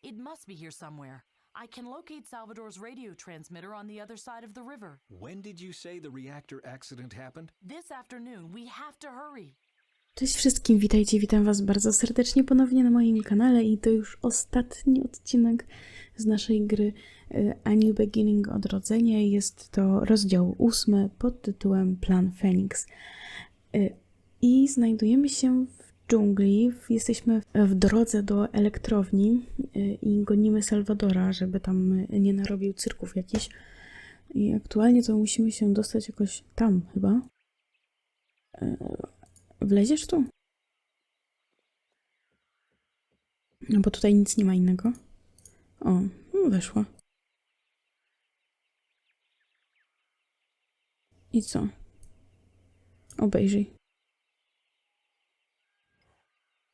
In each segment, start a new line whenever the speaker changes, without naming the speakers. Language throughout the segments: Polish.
It must be here somewhere. I can locate Salvador's radio transmitter on the other side of the river.
When did you say the reactor accident happened?
This afternoon, we have to hurry.
Cześć wszystkim, witajcie, witam was bardzo serdecznie ponownie na moim kanale i to już ostatni odcinek z naszej gry A New Beginning, Odrodzenie. Jest to rozdział 8 pod tytułem Plan Feniks. I znajdujemy się w dżungli, jesteśmy w drodze do elektrowni i gonimy Salvadora, żeby tam nie narobił cyrków jakichś. I aktualnie to musimy się dostać jakoś tam chyba. Wleziesz tu? No bo tutaj nic nie ma innego. O, weszła. I co? Obejrzyj.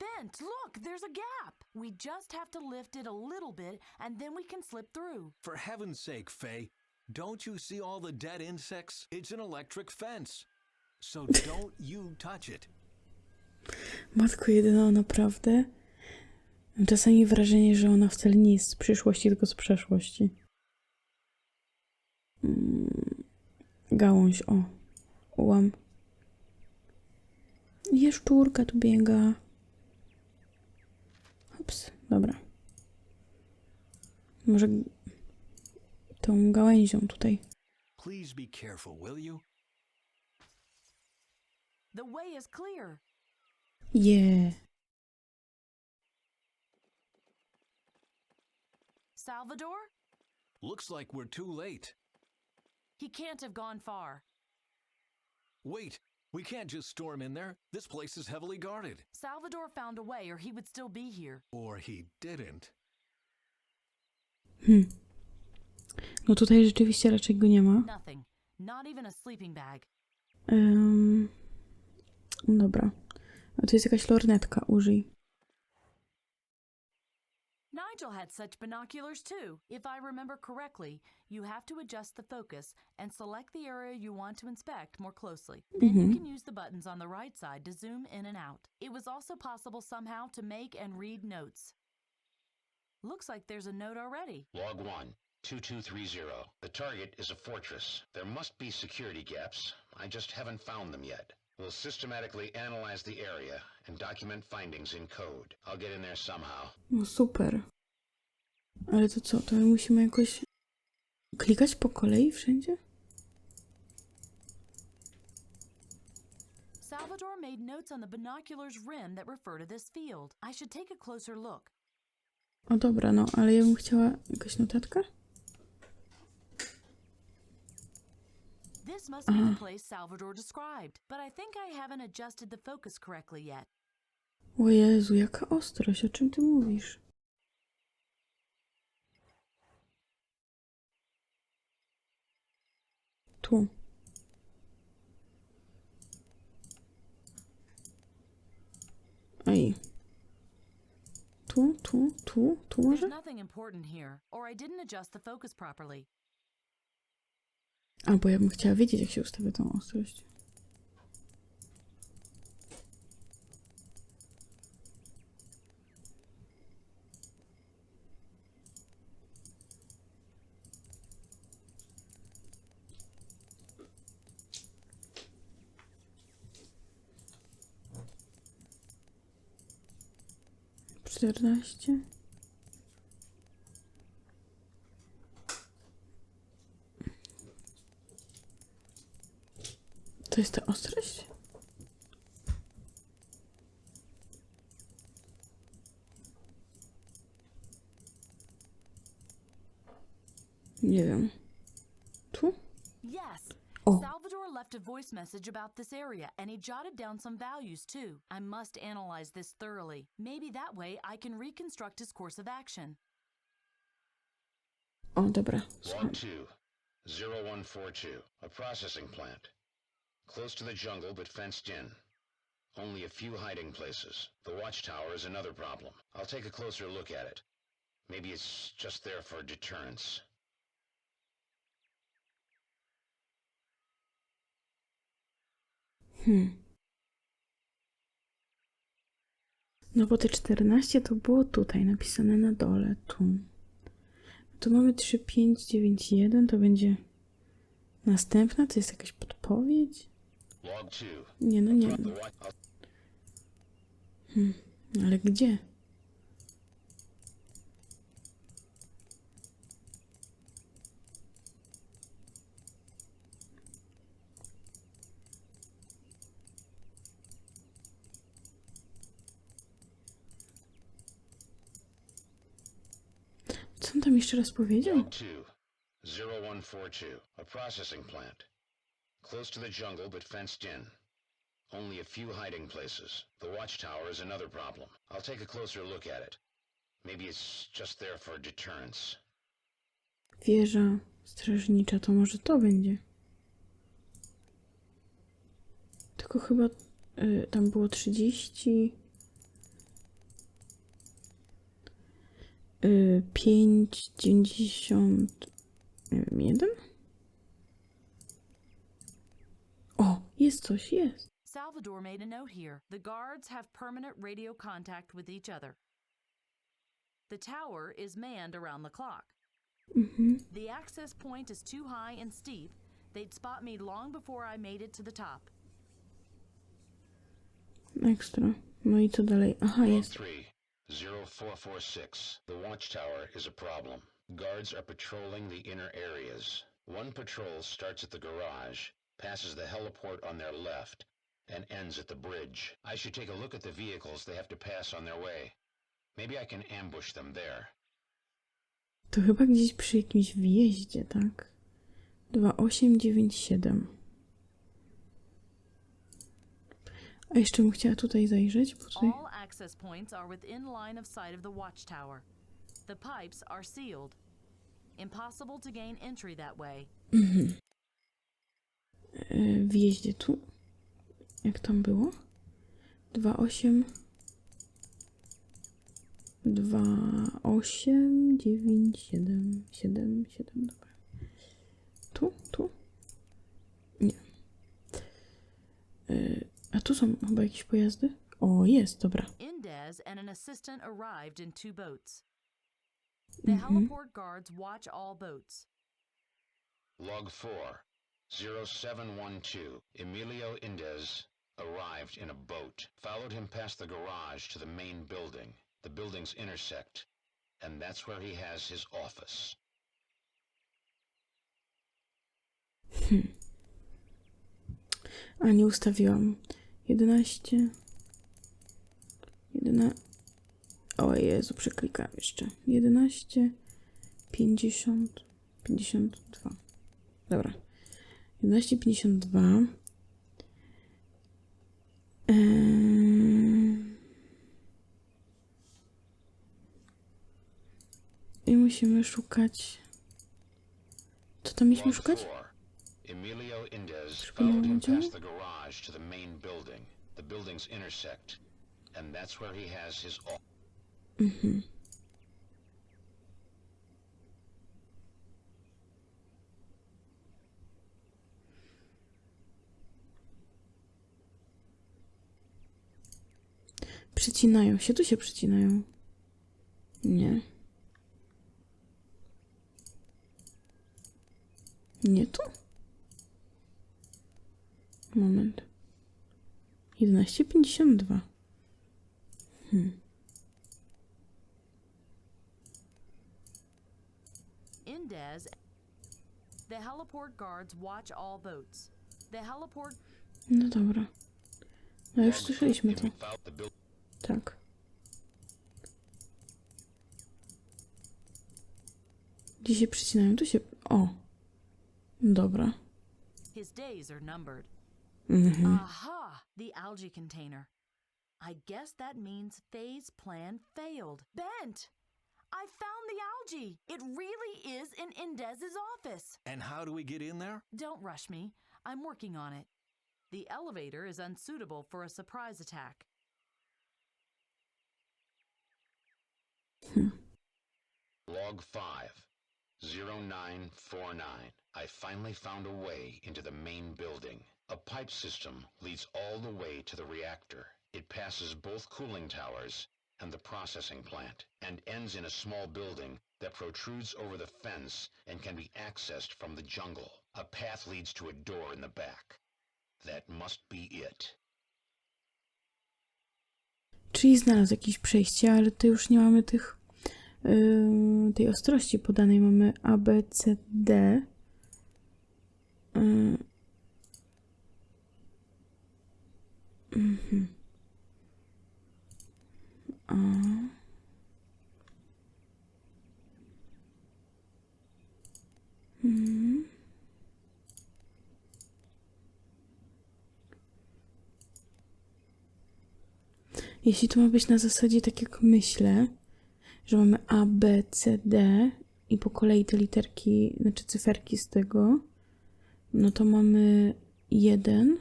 Bent, look, there's a gap. We just have to lift it a little bit and then we can slip through.
For heaven's sake, Faye, don't you see all the dead insects? It's an electric fence. So don't you touch it.
Matko jedyna, naprawdę? Mam czasami wrażenie, że ona wcale nie jest z przyszłości, tylko z przeszłości. Gałąź, o. Ułam. Jaszczurka tu biega. Ups, dobra. Może tą gałęzią tutaj.
Please be careful, will you?
The way is clear.
Yeah.
Salvador?
Looks like we're too late.
He can't have gone far.
Wait, we can't just storm in there. This place is heavily guarded.
Salvador found a way or he would still be here.
Or he didn't.
No tutaj rzeczywiście raczej go nie ma.
Nothing. Not even a sleeping bag.
Dobra. A tu jest jakaś lornetka, użyj.
Nigel had such binoculars too. If I remember correctly, you have to adjust the focus and select the area you want to inspect more closely. Then you can use the buttons on the right side to zoom in and out. It was also possible somehow to make and read notes. Looks like there's a note already.
Log 1, 2230. The target is a fortress. There must be security gaps. I just haven't found them yet. We'll systematically analyze the area and document findings in code. I'll get in there somehow.
No super. Ale to co? To my musimy jakoś klikać po kolei wszędzie?
Salvador made notes on the binocular's rim that refer to this field. I should take a closer look.
O dobra, no, ale ja bym chciała jakaś notatka?
This must be the place Salvador described, but I think I haven't adjusted the focus correctly yet.
O Jezu, jaka ostrość, o czym ty mówisz? Tu. Ej. Tu
There's
może?
nothing important here, or I didn't adjust the focus properly.
A, bo ja bym chciała wiedzieć, jak się ustawia tą ostrość. Czternaście. To jest ta ostrość? Nie wiem. Tu?
Yes.
O.
Salvador left a voice message about this area, and he jotted down some values too. I must analyze this thoroughly. Maybe that way I can reconstruct his course of action.
O, dobra. Słucham.
Log 2, 0142, a processing plant. Close to the jungle, but fenced in. Only a few hiding places. The watchtower is another problem. I'll take a closer look at it. Maybe it's just there for deterrence.
No bo te 14 to było tutaj napisane na dole, tu. Tu mamy 3591, to będzie następna? To jest jakaś podpowiedź?
Log 2.
Nie, no nie. Ale gdzie? Co on tam jeszcze raz powiedział?
Log 2, 0142, a processing plant. Close to the jungle, but fenced in. Only a few hiding places. The watchtower is another problem. I'll take a closer look at it. Maybe it's just there for deterrence.
Wieża strażnicza, to może to będzie. Tylko chyba tam było 30... 5,91? O, jest coś, jest.
Salvador made a note here. The guards have permanent radio contact with each other. The tower is manned around the clock. The access point is too high and steep. They'd spot me long before I made it to the top.
Ekstra. No i co dalej? Aha,
Log
jest.
3, 0446. The watchtower is a problem. Guards are patrolling the inner areas. One patrol starts at the garage, passes the heliport on their left, and ends at the bridge. I should take a look at the vehicles they have to pass on their way. Maybe I can ambush them there.
To chyba gdzieś przy jakimś wjeździe, tak? 2897. A jeszcze bym chciała tutaj zajrzeć, bo tutaj...
All access points are within line of sight of the watchtower. The pipes are sealed. Impossible to gain entry that way.
Wjeździe tu. Jak tam było? 28... 289777, dobra. Tu? Nie. A tu są chyba jakieś pojazdy? O, jest, dobra.
Indez and an assistant arrived in 2 boats. The heliport guards watch all boats.
Log 4, 0712. Emilio Indez arrived in a boat. Followed him past the garage to the main building. The buildings intersect, and that's where he has his office.
A nie ustawiłam. 11. O Jezu, przeklikałam jeszcze. 11, 50, 52. Dobra. 11:52. I musimy szukać. Co tam mieliśmy szukać?
Emilio Indez followed him past the garage to the main building. The buildings intersect, and that's where he has his office.
Przecinają się, tu się przecinają. Nie. Nie tu? Moment. 11:52.
Indez. The heliport guards watch all boats. The heliport...
No dobra. No już słyszeliśmy to. Tak. Gdzie się przycinają? Tu się... O! Dobra.
His days are numbered.
Mhm.
Aha! The algae container. I guess that means Faye's plan failed. Bent! I found the algae! It really is in Indez's office.
And how do we get in there?
Don't rush me. I'm working on it. The elevator is unsuitable for a surprise attack.
Log 5, 0949. I finally found a way into the main building. A pipe system leads all the way to the reactor. It passes both cooling towers and the processing plant, and ends in a small building that protrudes over the fence and can be accessed from the jungle. A path leads to a door in the back. That must be it.
Czyli znalazł jakieś przejście, ale to już nie mamy tych... tej ostrości podanej. Mamy A, B, C, D. A. Jeśli to ma być na zasadzie tak jak myślę, że mamy A, B, C, D i po kolei te literki, znaczy cyferki z tego, no to mamy 1.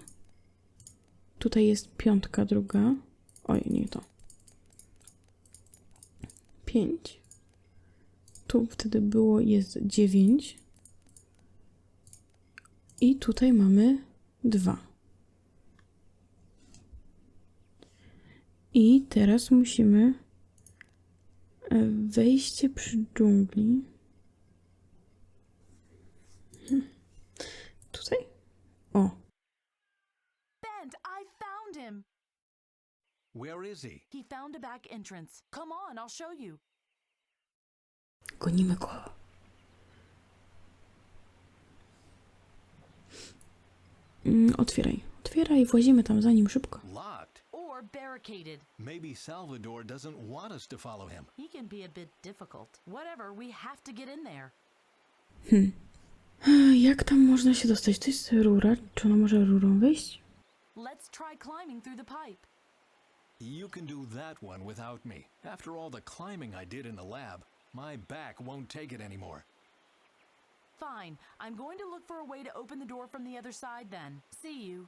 Tutaj jest piątka druga. Oj, nie to. 5. Tu wtedy było, jest 9. I tutaj mamy 2. I teraz musimy wejście przy dżungli. Tutaj? O.
Bent, I found him!
Where is he?
He found a back entrance. Come on, I'll show you.
Gonimy go. Otwieraj. Otwieraj, włazimy tam za nim szybko.
Locked.
Or barricaded.
Maybe Salvador doesn't want us to follow him.
He can be a bit difficult. Whatever, we have to get in there.
Jak tam można się dostać? To jest rura. Czy ona może rurą wejść?
Let's try climbing through the pipe.
You can do that one without me. After all the climbing I did in the lab, my back won't take it anymore.
Fine. I'm going to look for a way to open the door from the other side then. See you.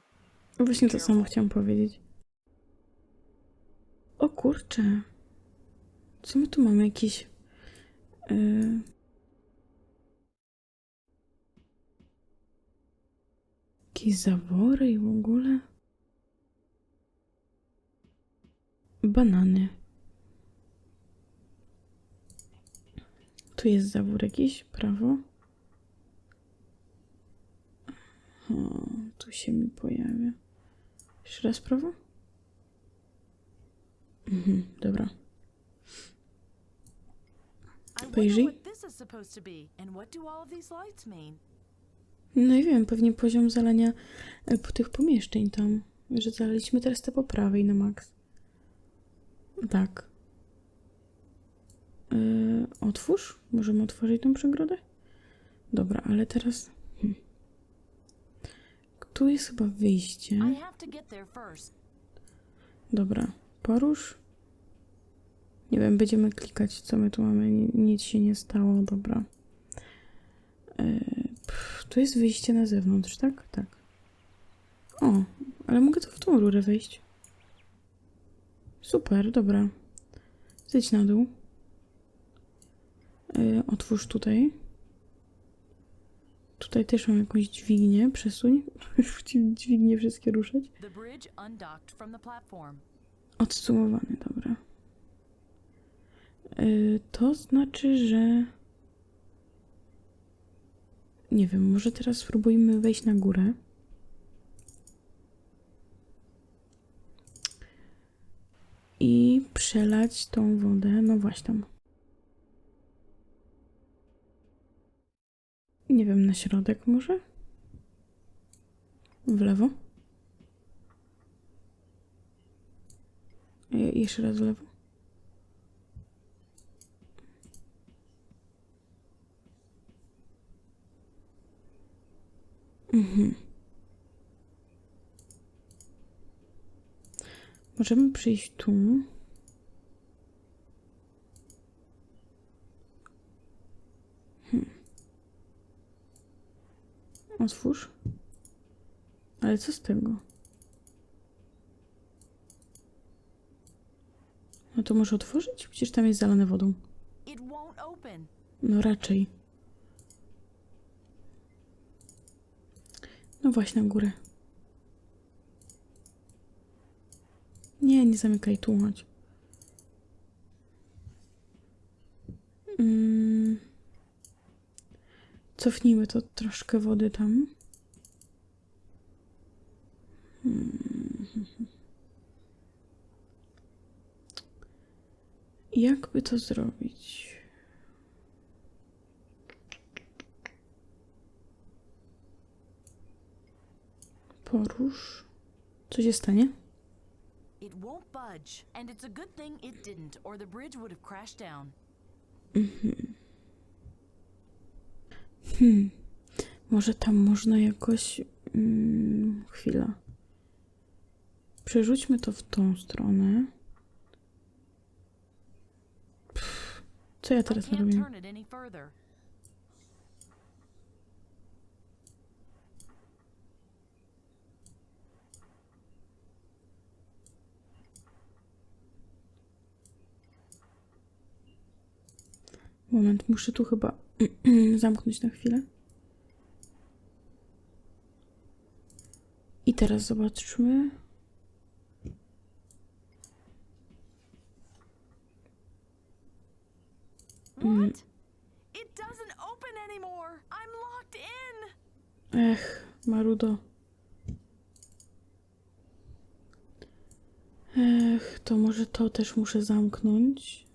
Właśnie to samo chciałam powiedzieć. O kurczę. Co my tu mamy? Jakieś... jakieś zawory i w ogóle? Banany. Tu jest zawór jakiś, prawo. O, tu się mi pojawia. Jeszcze raz prawo? Dobra.
I wonder
Pejrzyj.
what this is supposed to be and what do all of these lights mean?
No i wiem, pewnie poziom zalania po tych pomieszczeń tam, że zalaliśmy teraz te po prawej na maks. Tak. Otwórz? Możemy otworzyć tą przegrodę? Dobra, ale teraz... Tu jest chyba wyjście.
I have to get there first.
Dobra, porusz. Nie wiem, będziemy klikać, co my tu mamy. Nic się nie stało, dobra. Tu jest wyjście na zewnątrz, tak? Tak. O, ale mogę to w tą rurę wejść. Super, dobra. Zejdź na dół. Otwórz tutaj. Tutaj też mam jakąś dźwignię. Przesuń. Dźwignię wszystkie ruszać.
The bridge undocked from the platform.
Odsumowany, dobra. To znaczy, że... Nie wiem, może teraz spróbujmy wejść na górę. I przelać tą wodę. No właśnie tam. Nie wiem, na środek może? W lewo? Jeszcze raz w lewo. Możemy przyjść tu. Otwórz. Ale co z tego? No to może otworzyć? Przecież tam jest zalane wodą.
It won't open.
No raczej. No właśnie na górę. Nie, nie zamykaj, tu chodź. Cofnijmy to troszkę wody tam. Jakby to zrobić? Porusz. Co się stanie?
It won't budge. And it's a good thing it didn't, or the bridge would have crashed down.
Może tam można jakoś... chwila. Przerzućmy to w tą stronę. Co ja
I
teraz
can't
robię?
turn it any further.
Moment, muszę tu chyba zamknąć na chwilę. I teraz zobaczmy.
What? It doesn't open anymore. I'm locked in.
Ech, marudo. Ech, to może to też muszę zamknąć.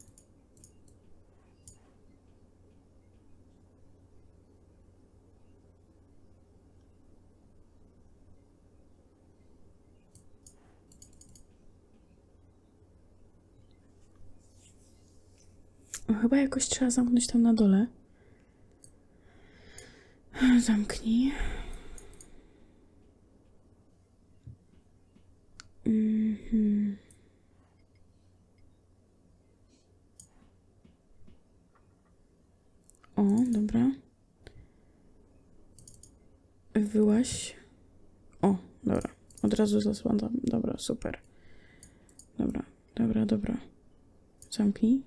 Chyba jakoś trzeba zamknąć tam na dole. Zamknij. O, dobra. Wyłaź. O, dobra. Od razu zasłona. Dobra, super. Dobra. Zamknij.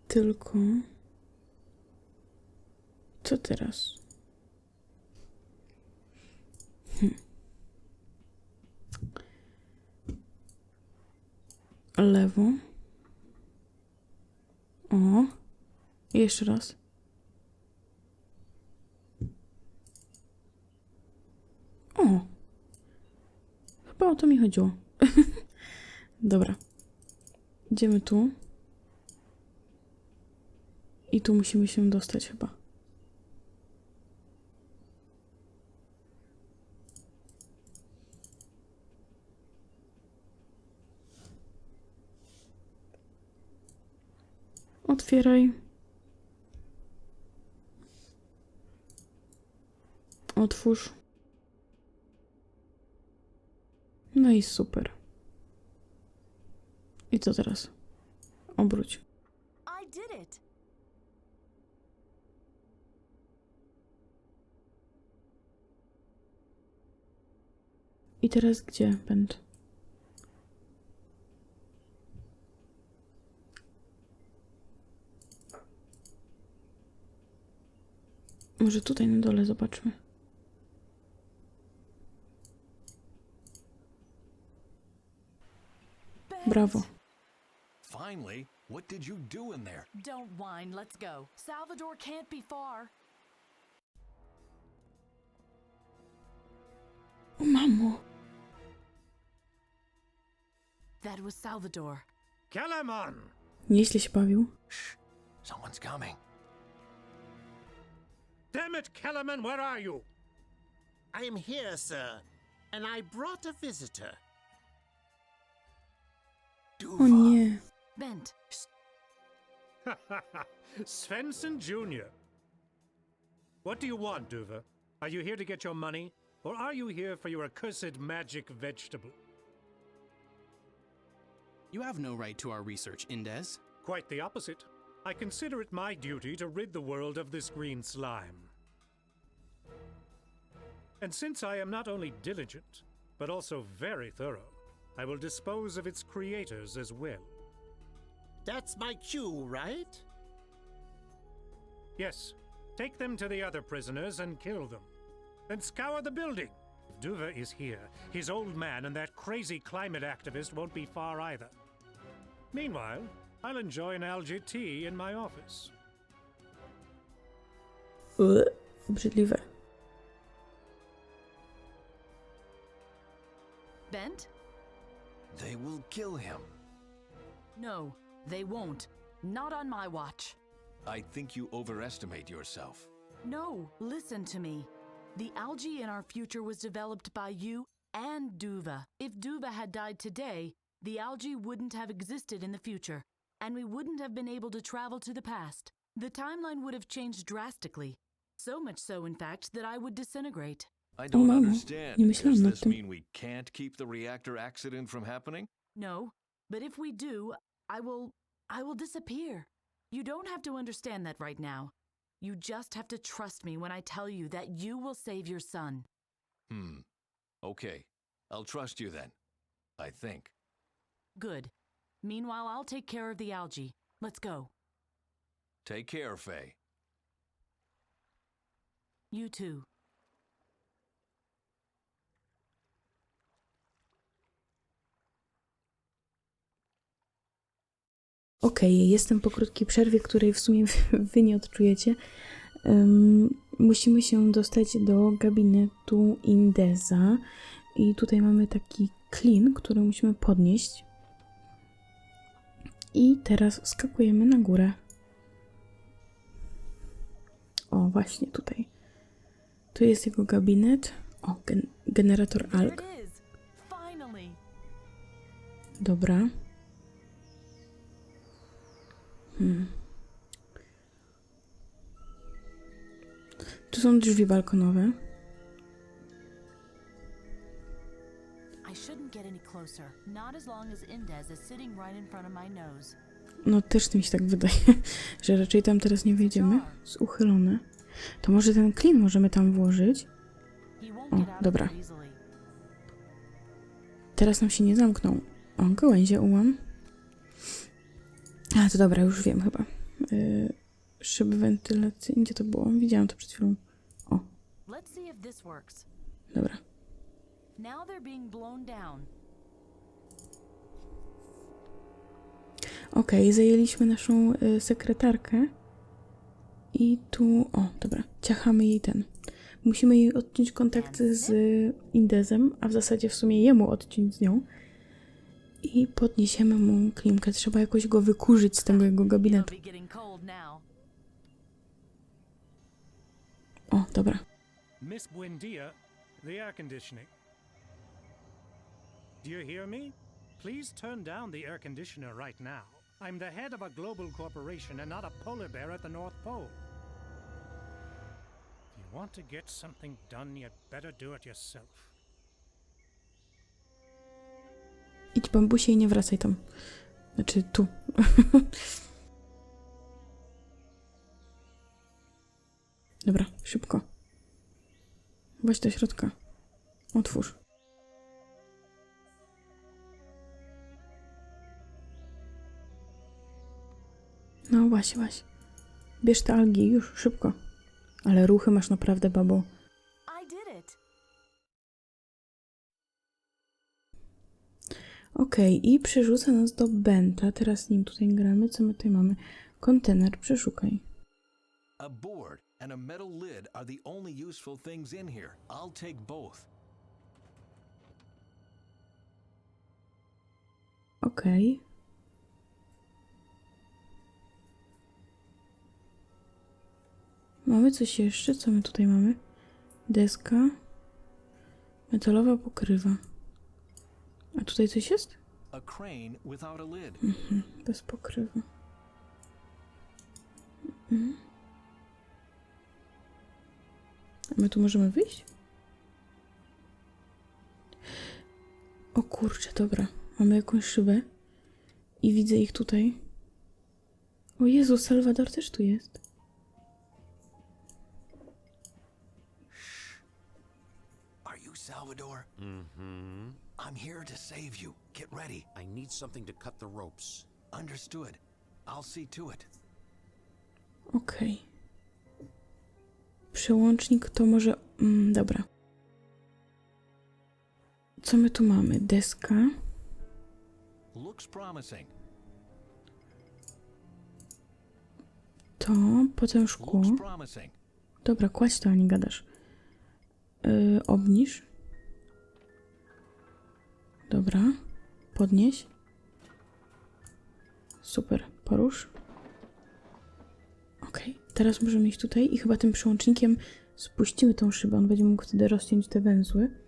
Tylko... Co teraz? Lewo. O. I jeszcze raz. O. Chyba o to mi chodziło. Dobra. Idziemy tu. I tu musimy się dostać chyba. Otwieraj. Otwórz. No i super. I co teraz? Obróć.
I did it.
I teraz gdzie będę? Może tutaj na dole zobaczmy. Brawo.
Finally, what did you do in there?
Don't whine, let's go. Salvador can't be far.
O mamo.
That was Salvador.
Kellerman!
Nieźle się bawił.
Shh, someone's coming.
Damn it, Kellerman, where are you?
I am here, sir, and I brought a visitor.
O nie.
Bent.
Svensson Jr. What do you want, Duva? Are you here to get your money? Or are you here for your accursed magic vegetable?
You have no right to our research, Indez.
Quite the opposite. I consider it my duty to rid the world of this green slime. And since I am not only diligent, but also very thorough, I will dispose of its creators as well.
That's my cue, right?
Yes, take them to the other prisoners and kill them. Then scour the building. If Duva is here, his old man and that crazy climate activist won't be far either. Meanwhile, I'll enjoy an algae tea in my office.
Obrzydliwe.
Bent?
They will kill him.
No, they won't. Not on my watch.
I think you overestimate yourself.
No, listen to me. The algae in our future was developed by you and Duva. If Duva had died today, the algae wouldn't have existed in the future, and we wouldn't have been able to travel to the past. The timeline would have changed drastically. So much so, in fact, that I would disintegrate.
I don't
mamo,
understand.
nie myślałam
Does
nad
this
tym.
mean we can't keep the reactor accident from happening?
No, but if we do, I will disappear. You don't have to understand that right now. You just have to trust me when I tell you that you will save your son.
Okay. I'll trust you then. I think.
Good. Meanwhile, I'll take care of the algae. Let's go.
Take care, Faye.
You too.
Okej, jestem po krótkiej przerwie, której w sumie wy nie odczujecie. Musimy się dostać do gabinetu Indeza i tutaj mamy taki klin, który musimy podnieść. I teraz skakujemy na górę. O, właśnie tutaj. Tu jest jego gabinet. O, generator
There
alg.
it is. Finally.
Dobra. Tu są drzwi balkonowe.
I shouldn't get any closer. Not as long as Indez is sitting right in front of my nose.
No też mi się tak wydaje, że raczej tam teraz nie wejdziemy. Jest uchylone. To może ten klin możemy tam włożyć.
He won't
O,
get out of
dobra.
there easily.
Teraz nam się nie zamknął. O, gałęzie ułam. A, to dobra, już wiem chyba. Szyby wentylacyjne. Gdzie to było? Widziałam to przed chwilą. O,
Let's see if this works.
dobra.
Now they're being blown down.
Okej, zajęliśmy naszą sekretarkę. I tu... O, dobra. Ciachamy jej ten. Musimy jej odciąć kontakt z Indezem, a w zasadzie w sumie jemu odciąć z nią. I podniesiemy mu klimkę. Trzeba jakoś go wykurzyć z tego jego
It'll
gabinetu.
be getting cold now.
O, dobra.
Miss Buendia, the air conditioning. Do you hear me? Please turn down the air conditioner right now. I'm the head of a global corporation and not a polar bear at the North Pole. If you want to get something done, you'd better do it yourself.
Idź, bambusie, i nie wracaj tam. Znaczy, tu. Dobra, szybko. Weź do środka. Otwórz. No właśnie, właśnie. Bierz te algi, już, szybko. Ale ruchy masz naprawdę, babo.
I did it.
Okej, i przerzuca nas do Benta. Teraz nim tutaj gramy. Co my tutaj mamy? Kontener, przeszukaj.
A board and a metal lid are the only useful things in here. I'll take both.
Okej. Mamy coś jeszcze? Co my tutaj mamy? Deska. Metalowa pokrywa. A tutaj coś jest?
A crane without a lid.
Bez pokrywy. A my tu możemy wyjść? O kurczę, dobra. Mamy jakąś szybę. I widzę ich tutaj. O Jezu, Salwador też tu jest.
Are you Salvador? Mm-hmm. I'm here to save you. Get ready.
I need something to cut the ropes.
Understood. I'll see to it.
Okej. Przełącznik to może... dobra. Co my tu mamy? Deska.
Looks promising.
To, potem szkło.
Looks promising.
Dobra, kładź to, a nie gadasz. Obniż. Dobra. Podnieś. Super. Porusz. Okej. Teraz możemy iść tutaj i chyba tym przełącznikiem spuścimy tą szybę. On będzie mógł wtedy rozciąć te węzły.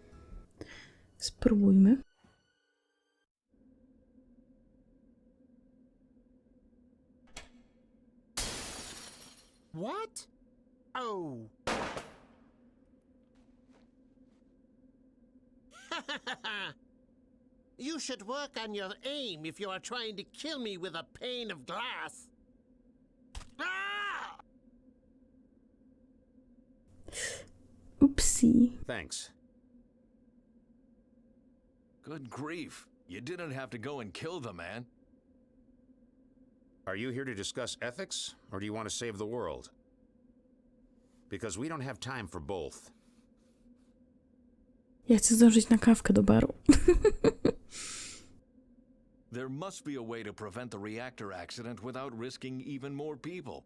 Spróbujmy.
What? Oh. You should work on your aim if you are trying to kill me with a pane of glass. Ah!
Upsi.
Thanks.
Good grief. You didn't have to go and kill the man.
Are you here to discuss ethics, or do you want to save the world? Because we don't have time for both.
Ja chcę zdążyć na kawkę do baru.
There must be a way to prevent the reactor accident without risking even more people.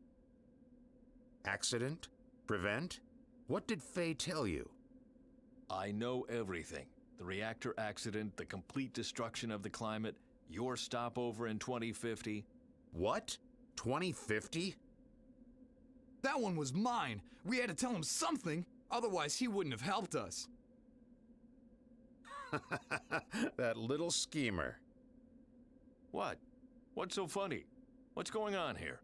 Accident? Prevent? What did Faye tell you?
I know everything. The reactor accident, the complete destruction of the climate, your stopover in 2050.
What? 2050?
That one was mine. We had to tell him something, otherwise he wouldn't have helped us.
That little schemer.
What? What's so funny? What's going on here?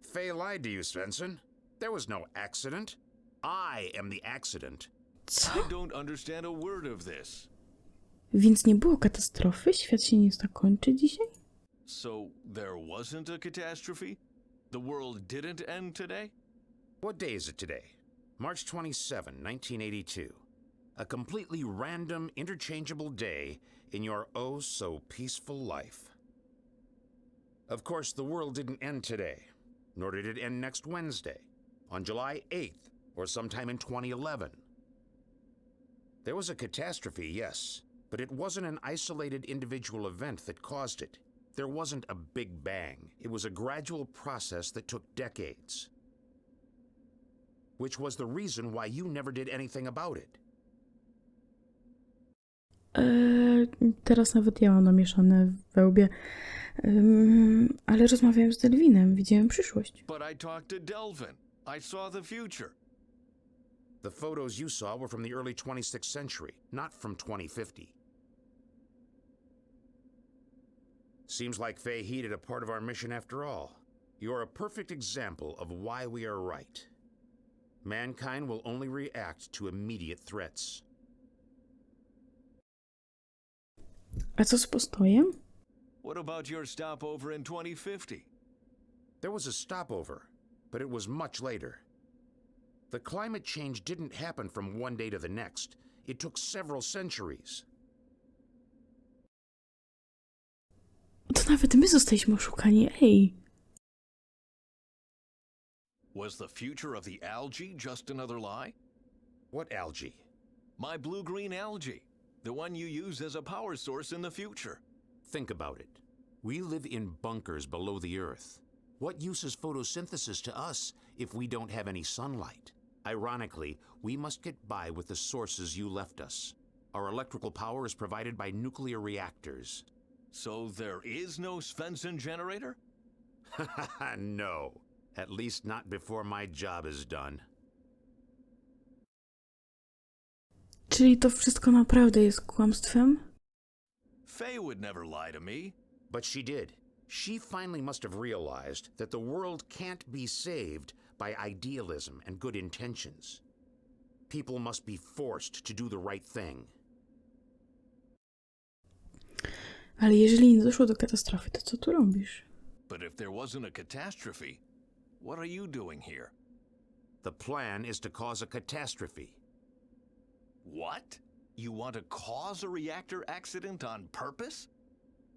Faye lied to you, Svensson. There was no accident. I am the accident.
I don't understand a word of this.
Więc nie było katastrofy? Świat się nie zakończy dzisiaj?
So there wasn't a catastrophe? The world didn't end today?
What day is it today? March 27, 1982. A completely random, interchangeable day in your oh-so-peaceful life. Of course, the world didn't end today, nor did it end next Wednesday, on July 8th, or sometime in 2011. There was a catastrophe, yes, but it wasn't an isolated individual event that caused it. There wasn't a big bang. It was a gradual process that took decades. Which was the reason why you never did anything about it.
Teraz nawet ja mam namieszane we łbie. Ale rozmawiałem z Delwinem, widziałem przyszłość.
But I talked to Delvin. I saw the future.
The photos you saw were from the early 26th century, not from 2050. Seems like Faye heeded a part of our mission after all. You're a perfect example of why we are right. Mankind will only react to immediate threats.
A co z postojem?
What about your stopover in 2050?
There was a stopover, but it was much later. The climate change didn't happen from one day to the next. It took several centuries.
To nawet my zostaliśmy oszukani, ej.
Was the future of the algae just another lie?
What algae?
My blue-green algae. The one you use as a power source in the future.
Think about it. We live in bunkers below the Earth. What use is photosynthesis to us if we don't have any sunlight? Ironically, we must get by with the sources you left us. Our electrical power is provided by nuclear reactors.
So there is no Svensson generator?
No. At least not before my job is done.
Czyli to wszystko naprawdę jest kłamstwem?
Faye would never lie to me.
But she did. She finally must have realized that the world can't be saved by idealism and good intentions. People must be forced to do the right thing.
Ale jeżeli nie doszło do katastrofy, to co tu robisz?
But if there wasn't a catastrophe, what are you doing here?
The plan is to cause a catastrophe.
What? You want to cause a reactor accident on purpose?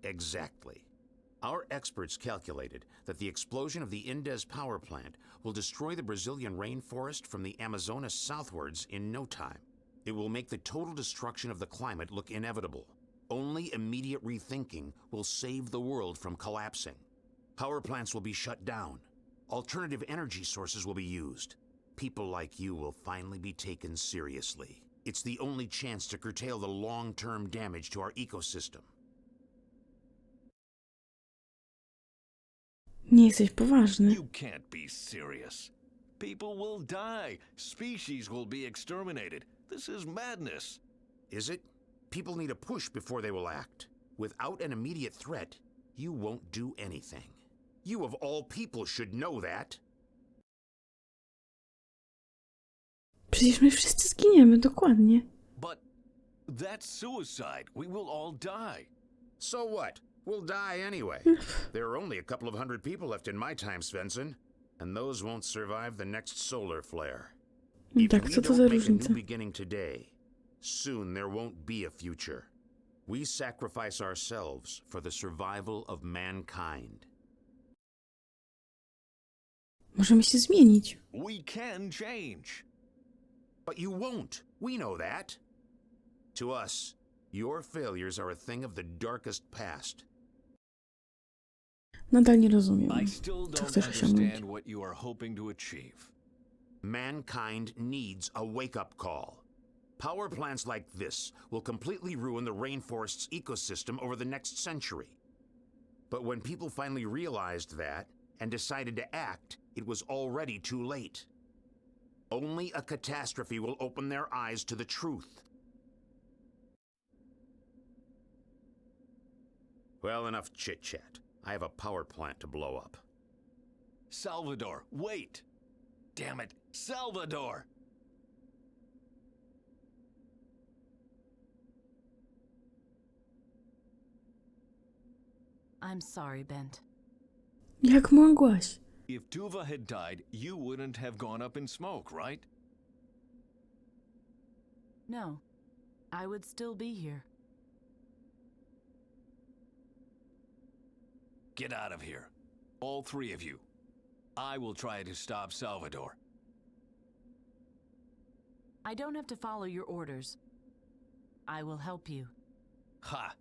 Exactly. Our experts calculated that the explosion of the Indes power plant will destroy the Brazilian rainforest from the Amazonas southwards in no time. It will make the total destruction of the climate look inevitable. Only immediate rethinking will save the world from collapsing. Power plants will be shut down. Alternative energy sources will be used. People like you will finally be taken seriously. It's the only chance to curtail the long-term damage to our ecosystem.
Nie jesteś poważny.
You can't be serious. People will die. Species will be exterminated. This is madness.
Is it? People need a push before they will act. Without an immediate threat, you won't do anything. You of all people should know that.
Przecież my wszyscy zginiemy, dokładnie.
But that's suicide. We will all die.
So what? We'll die anyway. There are only a couple of hundred people left in my time, Svensson, and those won't survive the next solar flare. If
Tak,
we
co to za
don't make a
różnica?
new beginning today, soon there won't be a future. We sacrifice ourselves for the survival of mankind.
Możemy się zmienić.
We can change.
But you won't. We know that. To us, your failures are a thing of the darkest past.
Nadal nie rozumiem,
I still
co
don't
chcesz osiągnąć.
understand what you are hoping to achieve.
Mankind needs a wake-up call. Power plants like this will completely ruin the rainforest's ecosystem over the next century. But when people finally realized that and decided to act, it was already too late. Only a catastrophe will open their eyes to the truth. Well, enough chit-chat. I have a power plant to blow up.
Salvador, wait! Damn it, Salvador!
I'm sorry, Bent.
Jak mogłaś?
If Tuva had died, you wouldn't have gone up in smoke, right?
No, I would still be here.
Get out of here. All three of you. I will try to stop Salvador.
I don't have to follow your orders. I will help you.
Ha!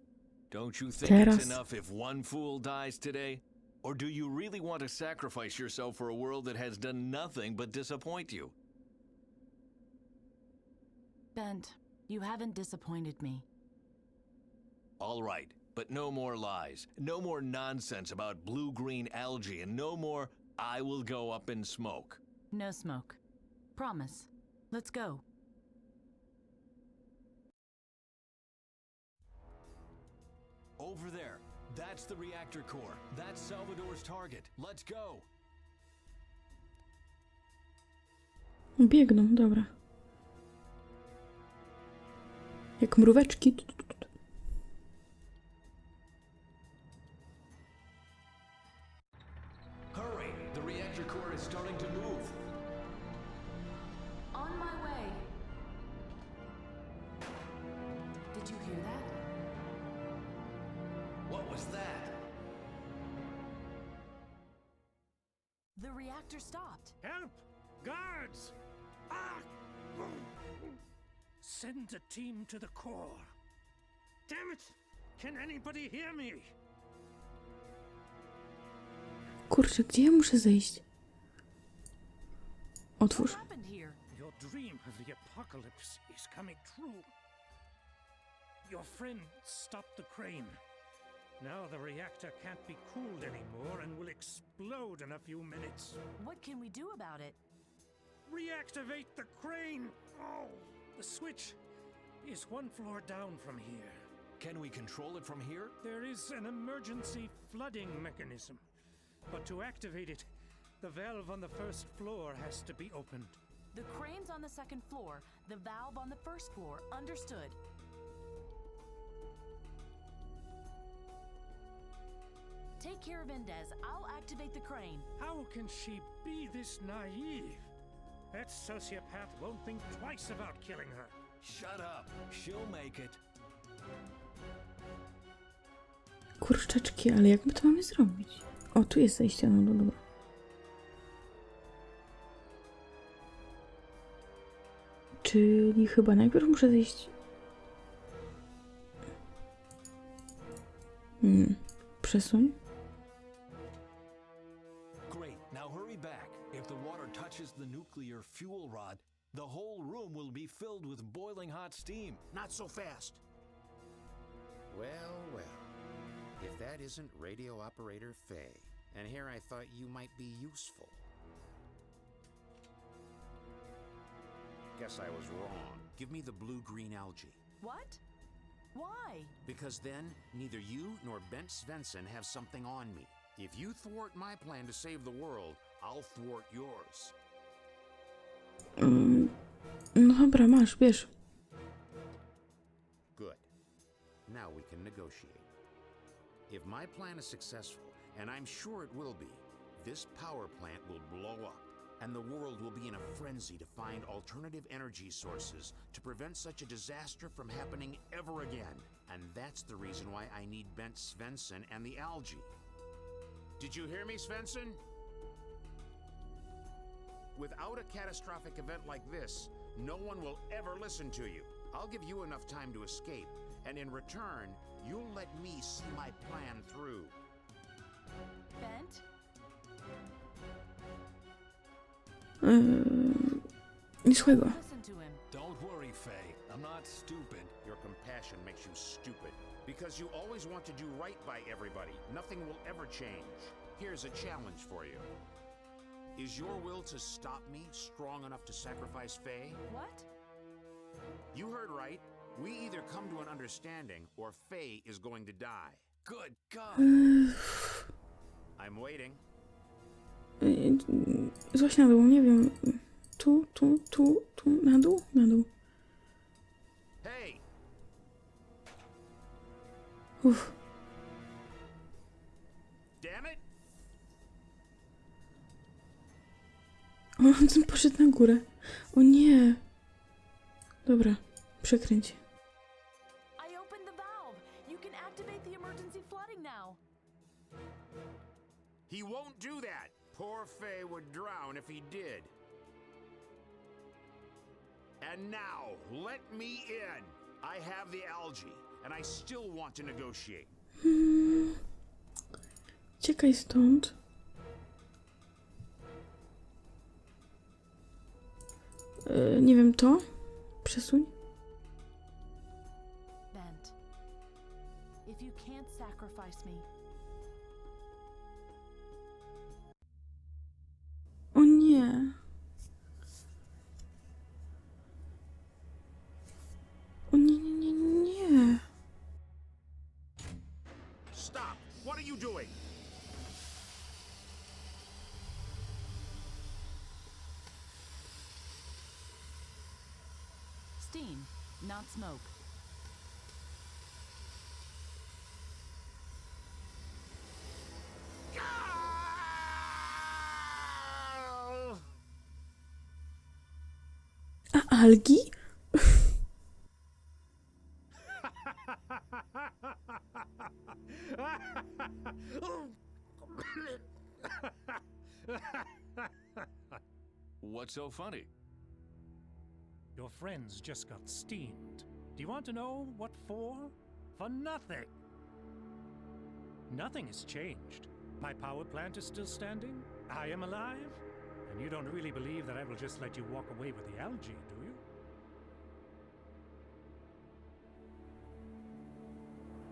Don't you think
Teraz.
it's enough if one fool dies today? Or do you really want to sacrifice yourself for a world that has done nothing but disappoint you?
Bent, you haven't disappointed me.
All right, but no more lies. No more nonsense about blue-green algae, and no more I will go up in smoke.
No smoke. Promise. Let's go.
Over there. That's the reactor core. That's Salvador's target. Let's go.
Biegną, dobra. Jak mróweczki.
Hurry! The reactor core is starting to move.
On my way. Did you hear that?
What was that?
The reactor stopped.
Help! Guards! Ah! Send a team to the core. Damn it! Can anybody hear me?
Kurczę, gdzie ja muszę zejść? Otwórz.
What happened here?
Your dream of the apocalypse is coming true. Your friend stopped the crane. Now the reactor can't be cooled anymore and will explode in a few minutes.
What can we do about it?
Reactivate the crane! Oh, the switch is one floor down from here.
Can we control it from here?
There is an emergency flooding mechanism. But to activate it, the valve on the first floor has to be opened.
The crane's on the second floor, the valve on the first floor. Understood. Take care of Indez. I'll activate the crane.
How can she be this naive? That sociopath won't think twice about killing her.
Shut up. She'll make it.
Kurczaczki, ale jak my to mamy zrobić? O, tu jest zejście, no dobra. Czyli chyba najpierw muszę zejść... Przesuń.
Great. Now hurry back. If the water touches the nuclear fuel rod, the whole room will be filled with boiling hot steam.
Not so fast.
Well, well. If that isn't radio operator Faye, and here I thought you might be useful. Guess I was wrong. Give me the blue-green algae.
What? Why?
Because then, neither you nor Bent Svensson have something on me. If you thwart my plan to save the world, I'll thwart yours.
No dobra, masz, bierz.
Good. Now we can negotiate. If my plan is successful, and I'm sure it will be, this power plant will blow up, and the world will be in a frenzy to find alternative energy sources to prevent such a disaster from happening ever again. And that's the reason why I need Bent Svensson and the algae. Did you hear me, Svensson? Without a catastrophic event like this, no one will ever listen to you. I'll give you enough time to escape, and in return, you'll let me see my plan through.
Bent?
Nie słuchaj go.
Listen to him.
Don't worry, Faye. I'm not stupid.
Your compassion makes you stupid. Because you always want to do right by everybody. Nothing will ever change. Here's a challenge for you. Is your will to stop me strong enough to sacrifice Faye?
What?
You heard right. We either come to an understanding or Faye is going to die.
Good God.
I'm waiting.
Złaś na dół, nie wiem. Tu, na dół, na dół.
Hey!
Uff.
Damn it!
O, ten poszedł na górę. O nie. Dobra, przekręć.
I opened the valve. You can activate the emergency flooding now.
He won't do that. Poor Faye would drown if he did. And now, let me in. I have the algae, and I still want to negotiate.
Uciekaj stąd. Nie wiem, to? Przesuń.
Bent, if you can't sacrifice me,
O nie. O nie.
Stop! What are you doing?
steam, not smoke.
A algi?
What's so funny?
Your friends just got steamed. Do you want to know what for? For nothing. Nothing has changed. My power plant is still standing. I am alive. And you don't really believe that I will just let you walk away with the algae, do you?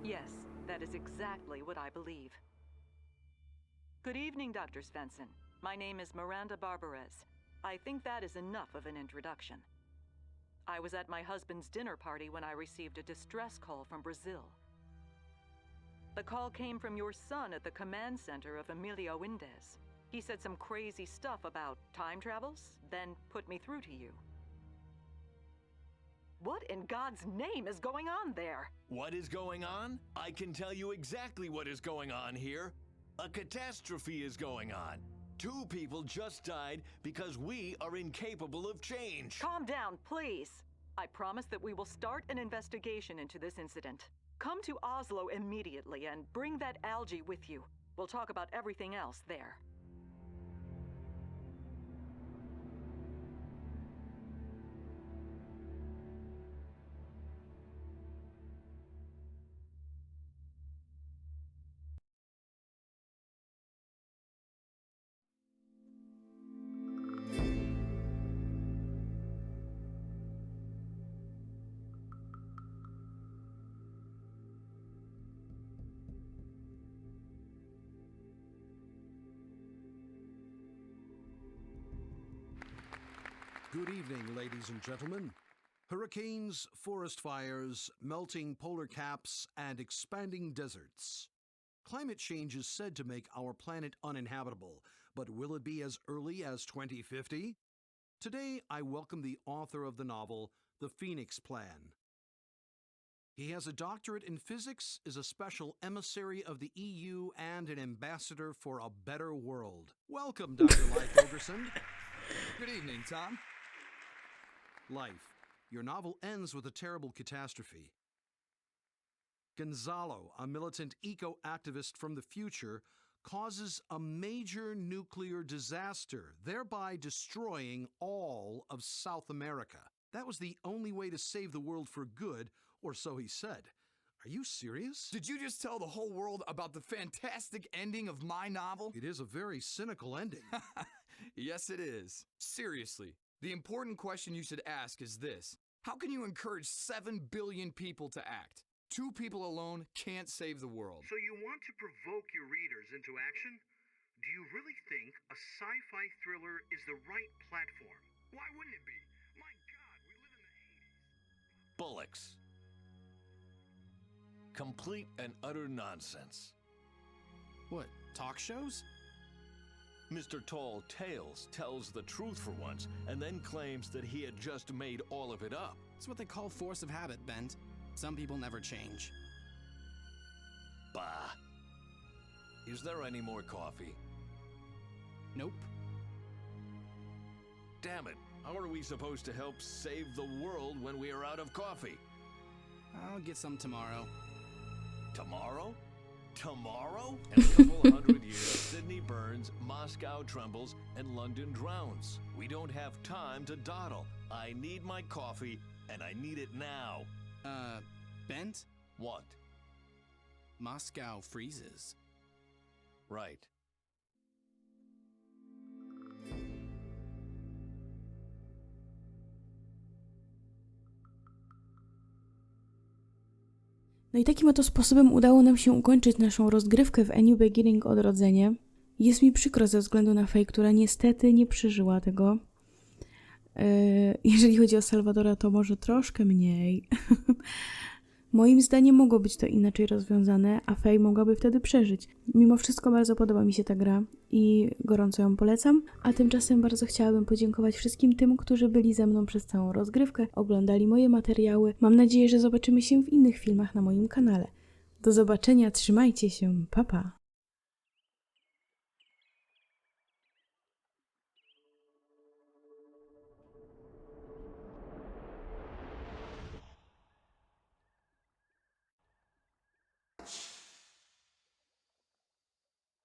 Yes, that is exactly what I believe. Good evening, Dr. Svensson. My name is Miranda Barbarez. I think that is enough of an introduction. I was at my husband's dinner party when I received a distress call from Brazil. The call came from your son at the command center of Emilio Indez. He said some crazy stuff about time travels, then put me through to you. What in God's name is going on there?
What is going on? I can tell you exactly what is going on here. A catastrophe is going on. 2 people just died because we are incapable of change.
Calm down, please. I promise that we will start an investigation into this incident. Come to Oslo immediately and bring that algae with you. We'll talk about everything else there.
Good evening, ladies and gentlemen. Hurricanes, forest fires, melting polar caps, and expanding deserts. Climate change is said to make our planet uninhabitable, but will it be as early as 2050? Today, I welcome the author of the novel, The Feniks Plan. He has a doctorate in physics, is a special emissary of the EU, and an ambassador for a better world. Welcome, Dr. Leif Ogerson.
Good evening, Tom.
Life, your novel ends with a terrible catastrophe. Gonzalo, a militant eco-activist from the future, causes a major nuclear disaster, thereby destroying all of South America. That was the only way to save the world for good, or so he said. Are you serious?
Did you just tell the whole world about the fantastic ending of my novel?
It is a very cynical ending.
Yes, it is. Seriously, the important question you should ask is this. How can you encourage 7 billion people to act? 2 people alone can't save the world.
So you want to provoke your readers into action? Do you really think a sci-fi thriller is the right platform? Why wouldn't it be? My God, we live in the 80s.
Bullocks. Complete and utter nonsense.
What, talk shows?
Mr. Tall Tales tells the truth for once, and then claims that he had just made all of it up.
It's what they call force of habit, Bent. Some people never change.
Bah. Is there any more coffee?
Nope.
Damn it. How are we supposed to help save the world when we are out of coffee?
I'll get some tomorrow.
Tomorrow? Tomorrow? In a couple 100 years, Sydney burns, Moscow trembles, and London drowns. We don't have time to dawdle. I need my coffee, and I need it now.
Bent?
What?
Moscow freezes.
Right.
No i takim oto sposobem udało nam się ukończyć naszą rozgrywkę w A New Beginning Odrodzenie. Jest mi przykro ze względu na Fej, która niestety nie przeżyła tego. Jeżeli chodzi o Salwadora, to może troszkę mniej. Moim zdaniem mogło być to inaczej rozwiązane, a Fej mogłaby wtedy przeżyć. Mimo wszystko bardzo podoba mi się ta gra i gorąco ją polecam. A tymczasem bardzo chciałabym podziękować wszystkim tym, którzy byli ze mną przez całą rozgrywkę, oglądali moje materiały. Mam nadzieję, że zobaczymy się w innych filmach na moim kanale. Do zobaczenia, trzymajcie się, pa pa!